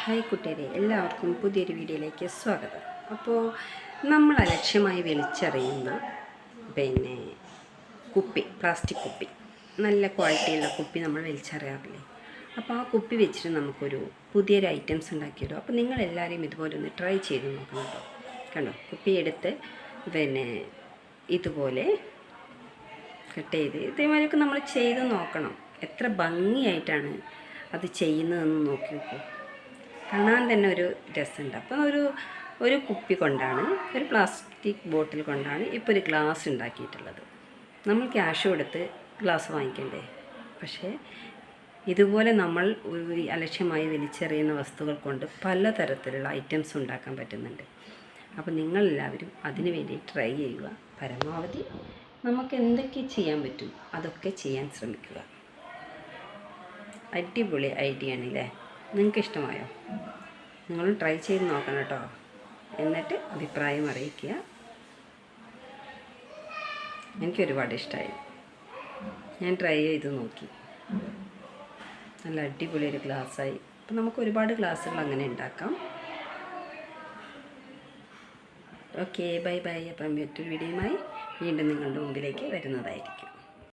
Hi കുട്ടികളെ, എല്ലാവർക്കും പുതിയൊരു വീഡിയോയിലേക്ക് സ്വാഗതം. അപ്പോൾ നമ്മൾ അലക്ഷ്യമായി വലിച്ചെറിയുന്ന കുപ്പി, പ്ലാസ്റ്റിക് കുപ്പി, നല്ല ക്വാളിറ്റിയുള്ള കുപ്പി നമ്മൾ വലിച്ചെറിയാറില്ലേ? അപ്പോൾ ആ കുപ്പി വെച്ചിട്ട് നമുക്കൊരു പുതിയൊരു ഐറ്റംസ് ഉണ്ടാക്കിയിടും. അപ്പോൾ നിങ്ങളെല്ലാവരും ഇതുപോലെ ഒന്ന് ട്രൈ ചെയ്ത് നോക്കണം കേട്ടോ. കണ്ടോ, കുപ്പി എടുത്ത് ഇതുപോലെ കട്ട് ചെയ്ത് ഇതേമാതിരിയൊക്കെ നമ്മൾ ചെയ്ത് നോക്കണം. എത്ര ഭംഗിയായിട്ടാണ് അത് ചെയ്യുന്നതെന്ന് നോക്കി നോക്കൂ. കാണാൻ തന്നെ ഒരു രസമുണ്ട്. അപ്പം ഒരു കുപ്പി കൊണ്ടാണ്, ഒരു പ്ലാസ്റ്റിക് ബോട്ടിൽ കൊണ്ടാണ് ഇപ്പോൾ ഒരു ഗ്ലാസ് ഉണ്ടാക്കിയിട്ടുള്ളത്. നമ്മൾ ക്യാഷ് കൊടുത്ത് ഗ്ലാസ് വാങ്ങിക്കണ്ടേ? പക്ഷേ ഇതുപോലെ നമ്മൾ അലക്ഷ്യമായി വലിച്ചെറിയുന്ന വസ്തുക്കൾ കൊണ്ട് പലതരത്തിലുള്ള ഐറ്റംസ് ഉണ്ടാക്കാൻ പറ്റുന്നുണ്ട്. അപ്പോൾ നിങ്ങളെല്ലാവരും അതിനു വേണ്ടി ട്രൈ ചെയ്യുക. പരമാവധി നമുക്ക് എന്തൊക്കെ ചെയ്യാൻ പറ്റും അതൊക്കെ ചെയ്യാൻ ശ്രമിക്കുക. അടിപൊളി ഐഡിയ ആണല്ലേ? നിങ്ങൾക്ക് ഇഷ്ടമായോ? നിങ്ങളും ട്രൈ ചെയ്ത് നോക്കണം കേട്ടോ. എന്നിട്ട് അഭിപ്രായം അറിയിക്കുക. എനിക്കൊരുപാട് ഇഷ്ടമായി. ഞാൻ ട്രൈ ചെയ്ത് നോക്കി. നല്ല അടിപൊളി ഒരു ഗ്ലാസ്സായി. അപ്പം നമുക്ക് ഒരുപാട് ഗ്ലാസ്സുകൾ അങ്ങനെ ഉണ്ടാക്കാം. Okay, bye bye. അപ്പം മറ്റൊരു വീഡിയോയുമായി വീണ്ടും നിങ്ങളുടെ മുമ്പിലേക്ക് വരുന്നതായിരിക്കും.